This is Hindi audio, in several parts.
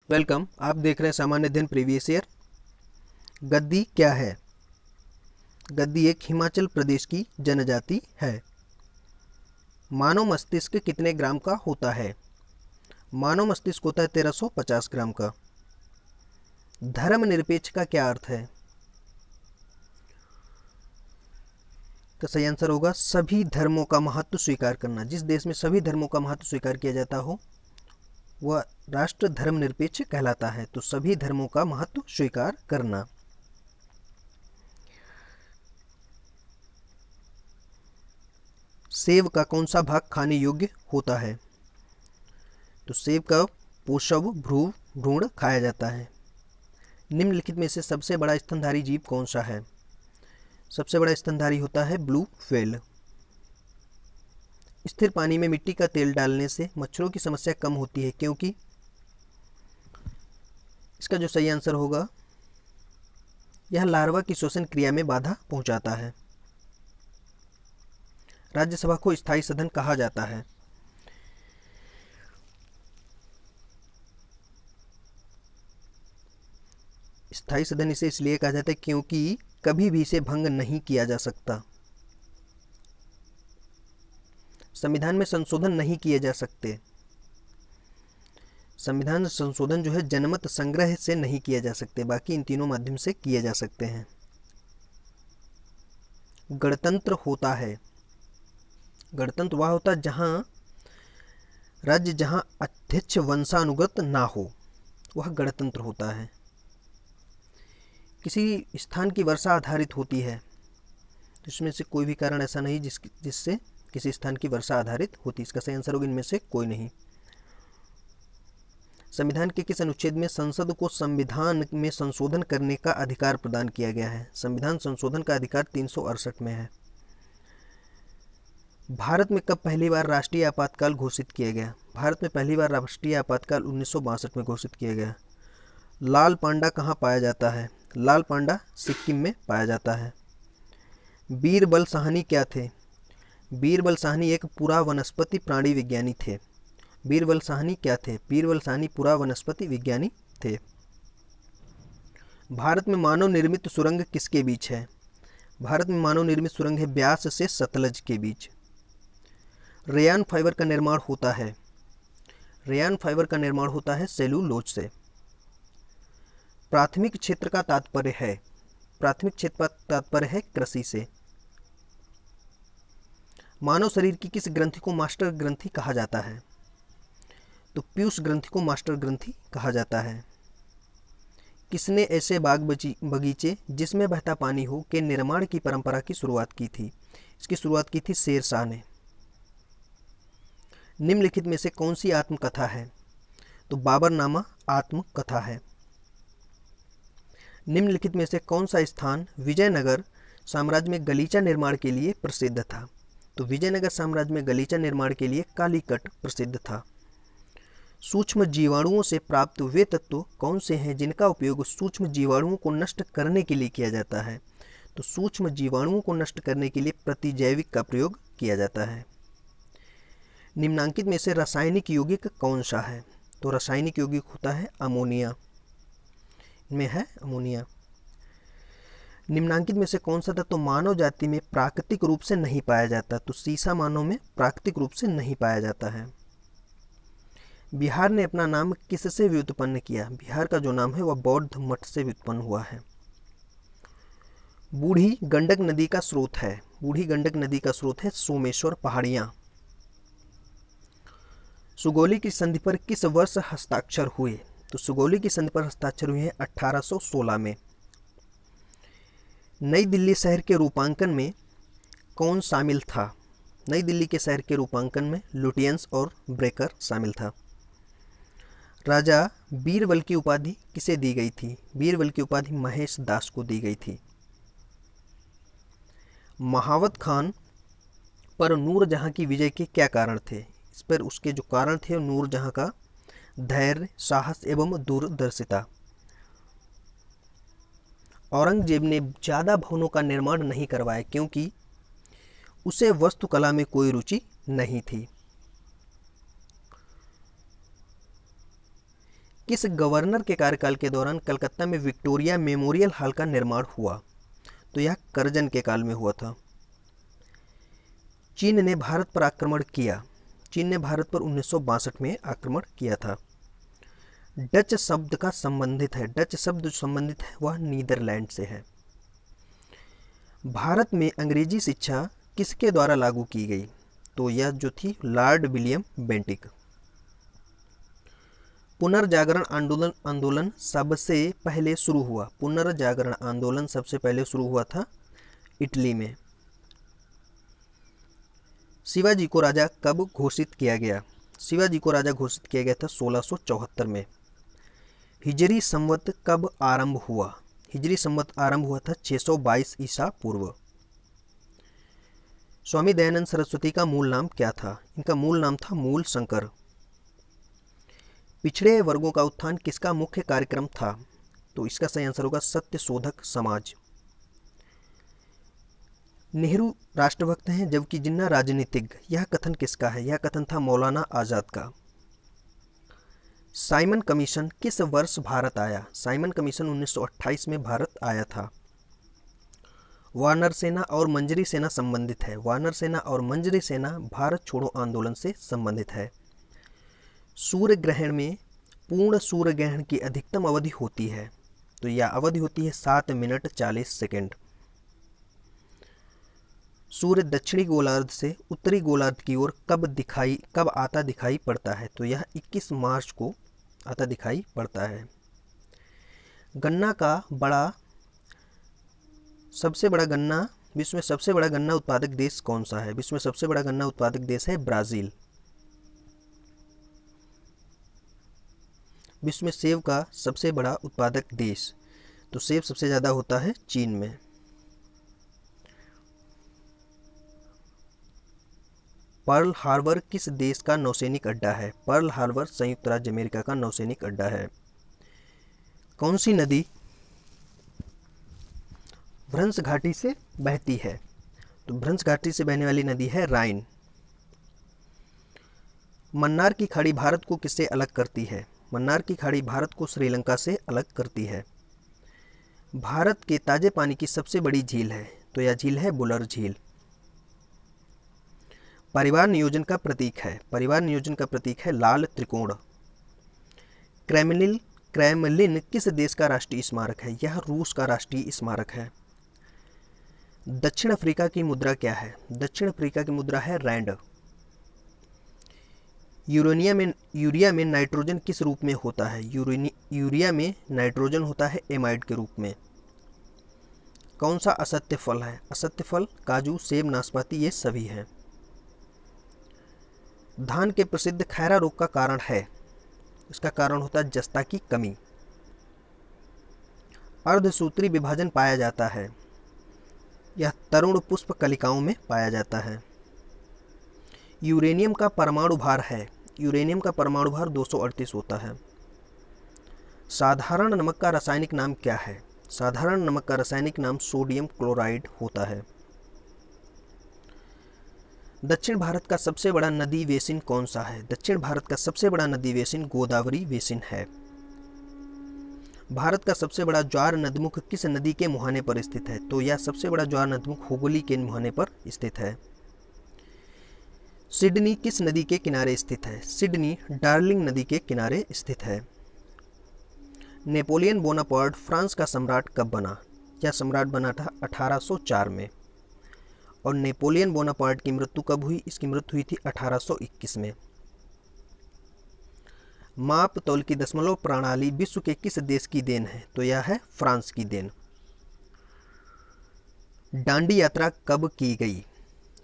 वेलकम। आप देख रहे हैं सामान्य अध्ययन प्रीवियस ईयर। गद्दी क्या है? गद्दी एक हिमाचल प्रदेश की जनजाति है। मानव मस्तिष्क कितने ग्राम का होता है? मानव मस्तिष्क होता है 1350 ग्राम का। धर्मनिरपेक्ष का क्या अर्थ है? तो सही आंसर होगा सभी धर्मों का महत्व स्वीकार करना। जिस देश में सभी धर्मों का महत्व स्वीकार किया जाता हो वह राष्ट्र धर्मनिरपेक्ष कहलाता है। तो सभी धर्मों का महत्व स्वीकार करना। सेब का कौन सा भाग खाने योग्य होता है? तो सेब का पोषक भ्रूण खाया जाता है। निम्नलिखित में से सबसे बड़ा स्तनधारी जीव कौन सा है? सबसे बड़ा स्तनधारी होता है ब्लू व्हेल। स्थिर पानी में मिट्टी का तेल डालने से मच्छरों की समस्या कम होती है क्योंकि इसका जो सही आंसर होगा यह लार्वा की श्वसन क्रिया में बाधा पहुंचाता है। राज्यसभा को स्थायी सदन कहा जाता है। स्थायी सदन इसे इसलिए कहा जाता है क्योंकि कभी भी इसे भंग नहीं किया जा सकता। संविधान में संशोधन नहीं किए जा सकते। संविधान संशोधन जो है जनमत संग्रह से नहीं किया जा सकते, बाकी इन तीनों माध्यम से किए जा सकते हैं। गणतंत्र होता है, गणतंत्र वह होता है जहां राज्य जहां अध्यक्ष वंशानुगत ना हो, वह गणतंत्र होता है। किसी स्थान की वर्षा आधारित होती है, इसमें से कोई भी कारण ऐसा नहीं जिससे किसी स्थान की वर्षा आधारित होती। इसका सही आंसर होगा इनमें से कोई नहीं। संविधान के किस अनुच्छेद में संसद को संविधान में संशोधन करने का अधिकार प्रदान किया गया है? संविधान संशोधन का अधिकार 368 में है। भारत में कब पहली बार राष्ट्रीय आपातकाल घोषित किया गया? भारत में पहली बार राष्ट्रीय आपातकाल 1962 में घोषित किया गया। लाल पांडा कहाँ पाया जाता है? लाल पांडा सिक्किम में पाया जाता है। बीरबल साहनी क्या थे? बीरबल साहनी एक पुरा वनस्पति प्राणी विज्ञानी थे। बीरबल साहनी क्या थे? बीरबल साहनी पुरा वनस्पति विज्ञानी थे। भारत में मानव निर्मित सुरंग किसके बीच है? भारत में मानव निर्मित सुरंग है ब्यास से सतलज के बीच। रेयान फाइबर का निर्माण होता है, रेयान फाइबर का निर्माण होता है सेलुलोज से। प्राथमिक क्षेत्र का तात्पर्य है, प्राथमिक क्षेत्र का तात्पर्य है कृषि से। मानव शरीर की किस ग्रंथि को मास्टर ग्रंथि कहा जाता है? तो पीयूष ग्रंथि को मास्टर ग्रंथि कहा जाता है। किसने ऐसे बाग बगीचे जिसमें बहता पानी हो के निर्माण की परंपरा की शुरुआत की थी? इसकी शुरुआत की थी शेर शाह ने। निम्नलिखित में से कौन सी आत्मकथा है? तो बाबरनामा आत्मकथा है। निम्नलिखित में से कौन सा स्थान विजयनगर साम्राज्य में गलीचा निर्माण के लिए प्रसिद्ध था? तो विजयनगर साम्राज्य में गलीचा निर्माण के लिए कालीकट प्रसिद्ध था। सूक्ष्म जीवाणुओं से प्राप्त वे तत्व कौन से हैं जिनका उपयोग सूक्ष्म जीवाणुओं को नष्ट करने के लिए किया जाता है? तो सूक्ष्म जीवाणुओं को नष्ट करने के लिए प्रतिजैविक का प्रयोग किया जाता है। निम्नांकित में से रासायनिक यौगिक कौन सा है? तो रासायनिक यौगिक होता है अमोनिया, में है अमोनिया। निम्नांकित में से कौन सा तत्व मानव जाति में प्राकृतिक रूप से नहीं पाया जाता? तो सीसा मानव में प्राकृतिक रूप से नहीं पाया जाता है। बिहार ने अपना नाम किससे व्युत्पन्न किया? बिहार का जो नाम है वह बौद्ध मठ से व्युत्पन्न हुआ है। बूढ़ी गंडक नदी का स्रोत है, बूढ़ी गंडक नदी का स्रोत है सोमेश्वर पहाड़ियां। सुगौली की संधि पर किस वर्ष हस्ताक्षर हुए? तो सुगौली की संधि पर हस्ताक्षर हुए हैं 1816 में। नई दिल्ली शहर के रूपांकन में कौन शामिल था? नई दिल्ली के शहर के रूपांकन में लुटियंस और ब्रेकर शामिल था। राजा बीरबल की उपाधि किसे दी गई थी? बीरबल की उपाधि महेश दास को दी गई थी। महावत खान पर नूरजहां की विजय के क्या कारण थे? इस पर उसके जो कारण थे नूरजहां का धैर्य, साहस एवं दूरदर्शिता। औरंगजेब ने ज़्यादा भवनों का निर्माण नहीं करवाया क्योंकि उसे वास्तुकला में कोई रुचि नहीं थी। किस गवर्नर के कार्यकाल के दौरान कलकत्ता में विक्टोरिया मेमोरियल हॉल का निर्माण हुआ? तो यह करजन के काल में हुआ था। चीन ने भारत पर आक्रमण किया। चीन ने भारत पर 1962 में आक्रमण किया था। डच शब्द का संबंधित है, डच शब्द जो संबंधित है वह नीदरलैंड से है। भारत में अंग्रेजी शिक्षा किसके द्वारा लागू की गई? तो यह जो थी लॉर्ड विलियम बेंटिक। पुनर्जागरण आंदोलन सबसे पहले शुरू हुआ। पुनर्जागरण आंदोलन सबसे पहले शुरू हुआ था इटली में। शिवाजी को राजा कब घोषित किया गया? शिवाजी को राजा घोषित किया गया था 1674 में। हिजरी संवत कब आरंभ हुआ? हिजरी संवत आरंभ हुआ था 622 ईसा पूर्व। स्वामी दयानंद सरस्वती का मूल नाम क्या था? इनका मूल नाम था मूल शंकर। पिछड़े वर्गों का उत्थान किसका मुख्य कार्यक्रम था? तो इसका सही आंसर होगा सत्य शोधक समाज। नेहरू राष्ट्रभक्त हैं जबकि जिन्ना राजनीतिज्ञ। यह कथन किसका है? यह कथन था मौलाना आजाद का। साइमन कमीशन किस वर्ष भारत आया? साइमन कमीशन 1928 में भारत आया था। वानर सेना और मंजरी सेना संबंधित है। वानर सेना और मंजरी सेना भारत छोड़ो आंदोलन से संबंधित है। सूर्य ग्रहण में पूर्ण सूर्य ग्रहण की अधिकतम अवधि होती है। तो यह अवधि होती है 7 मिनट 40 सेकंड। सूर्य दक्षिणी गोलार्ध से उत्तरी गोलार्ध की ओर कब आता दिखाई पड़ता है? तो यह 21 मार्च को आता दिखाई पड़ता है। गन्ना का विश्व में सबसे बड़ा गन्ना उत्पादक देश कौन सा है? विश्व में सबसे बड़ा गन्ना उत्पादक देश है ब्राजील। विश्व में सेब का सबसे बड़ा उत्पादक देश, तो सेब सबसे ज़्यादा होता है चीन में। पर्ल हार्बर किस देश का नौसैनिक अड्डा है? पर्ल हार्बर संयुक्त राज्य अमेरिका का नौसैनिक अड्डा है। कौन सी नदी भ्रंश घाटी से बहती है? तो भ्रंश घाटी से बहने वाली नदी है राइन। मन्नार की खाड़ी भारत को किससे अलग करती है? मन्नार की खाड़ी भारत को श्रीलंका से अलग करती है। भारत के ताजे पानी की सबसे बड़ी झील है, तो यह झील है बुलर झील। परिवार नियोजन का प्रतीक है। परिवार नियोजन का प्रतीक है लाल त्रिकोण। क्रेमलिन किस देश का राष्ट्रीय स्मारक है? यह रूस का राष्ट्रीय स्मारक है। दक्षिण अफ्रीका की मुद्रा क्या है? दक्षिण अफ्रीका की मुद्रा है रैंड। यूरिया में नाइट्रोजन किस रूप में होता है? यूरिया में नाइट्रोजन होता है एमाइड के रूप में। कौन सा असत्य फल है? असत्य फल काजू, सेब, नाशपाती ये सभी हैं। धान के प्रसिद्ध खैरा रोग का कारण है? इसका कारण होता है जस्ता की कमी। अर्धसूत्री विभाजन पाया जाता है। यह तरुण पुष्प कलिकाओं में पाया जाता है। यूरेनियम का परमाणु भार है। यूरेनियम का परमाणु भार 238 होता है। साधारण नमक का रासायनिक नाम क्या है? साधारण नमक का रासायनिक नाम सोडियम क्लोराइड होता है। दक्षिण भारत का सबसे बड़ा नदी बेसिन कौन सा है? दक्षिण भारत का सबसे बड़ा नदी बेसिन गोदावरी बेसिन है। भारत का सबसे बड़ा ज्वार नदमुख किस नदी के मुहाने पर स्थित है? तो यह सबसे बड़ा ज्वार नदमुख हुगली के मुहाने पर स्थित है। सिडनी किस नदी के किनारे स्थित है? सिडनी डार्लिंग नदी के किनारे स्थित है। नेपोलियन बोनापार्ट फ्रांस का सम्राट कब बना? यह सम्राट बना था 1804 में। और नेपोलियन बोनापार्ट की मृत्यु कब हुई? इसकी मृत्यु हुई थी 1821 में। माप तौल की दशमलव प्रणाली विश्व के किस देश की देन है? तो यह है फ्रांस की देन। डांडी यात्रा कब की गई?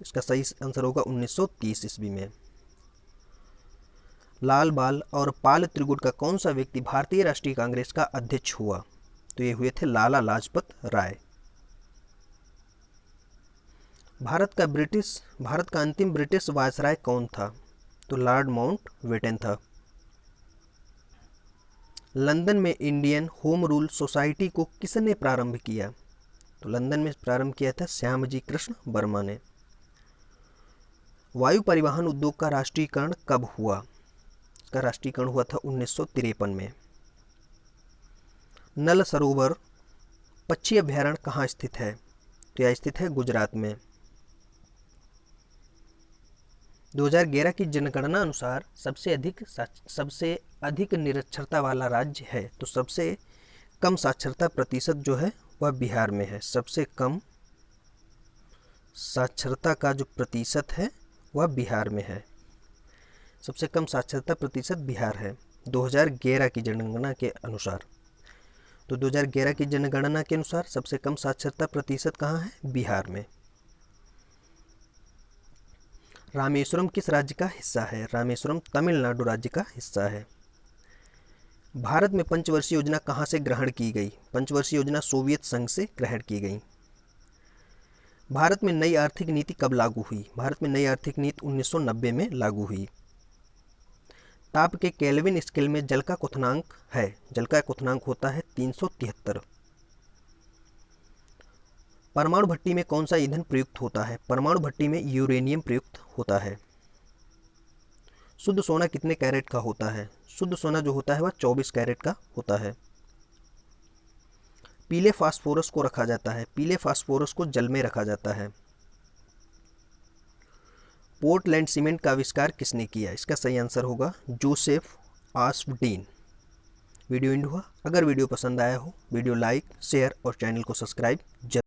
इसका सही आंसर होगा 1930 ईस्वी में। लाल बाल और पाल त्रिगुट का कौन सा व्यक्ति भारतीय राष्ट्रीय कांग्रेस का अध्यक्ष हुआ? तो ये हुए थे लाला लाजपत राय। भारत का अंतिम ब्रिटिश वायसराय कौन था? तो लॉर्ड माउंटबेटन था। लंदन में इंडियन होम रूल सोसाइटी को किसने प्रारंभ किया? तो लंदन में प्रारंभ किया था श्यामजी कृष्ण वर्मा ने। वायु परिवहन उद्योग का राष्ट्रीयकरण कब हुआ? इसका राष्ट्रीयकरण हुआ था 1953 में। नल सरोवर पक्षी अभयारण्य कहाँ स्थित है? तो यह स्थित है गुजरात में। 2011 की जनगणना अनुसार सबसे अधिक निरक्षरता वाला राज्य है, तो सबसे कम साक्षरता प्रतिशत जो है वह बिहार में है। सबसे कम साक्षरता का जो प्रतिशत है वह बिहार में है। सबसे कम साक्षरता प्रतिशत बिहार है 2011 की जनगणना के अनुसार। तो 2011 की जनगणना के अनुसार सबसे कम साक्षरता प्रतिशत कहाँ है? बिहार में। रामेश्वरम किस राज्य का हिस्सा है? रामेश्वरम तमिलनाडु राज्य का हिस्सा है। भारत में पंचवर्षीय योजना कहाँ से ग्रहण की गई? पंचवर्षीय योजना सोवियत संघ से ग्रहण की गई। भारत में नई आर्थिक नीति कब लागू हुई? भारत में नई आर्थिक नीति 1990 में लागू हुई। ताप के केल्विन स्केल में जल का क्वथनांक है। जल का क्वथनांक होता है 373। परमाणु भट्टी में कौन सा ईंधन प्रयुक्त होता है? परमाणु भट्टी में यूरेनियम प्रयुक्त होता है। शुद्ध सोना कितने कैरेट का होता है? शुद्ध सोना जो होता है वह 24 कैरेट का होता है। पीले फास्फोरस को रखा जाता है। पीले फास्फोरस को जल में रखा जाता है। पोर्टलैंड सीमेंट का आविष्कार किसने किया? इसका सही आंसर होगा जोसेफ आस्वडीन। वीडियो एंड हुआ। अगर वीडियो पसंद आया हो वीडियो लाइक, शेयर और चैनल को सब्सक्राइब जरूर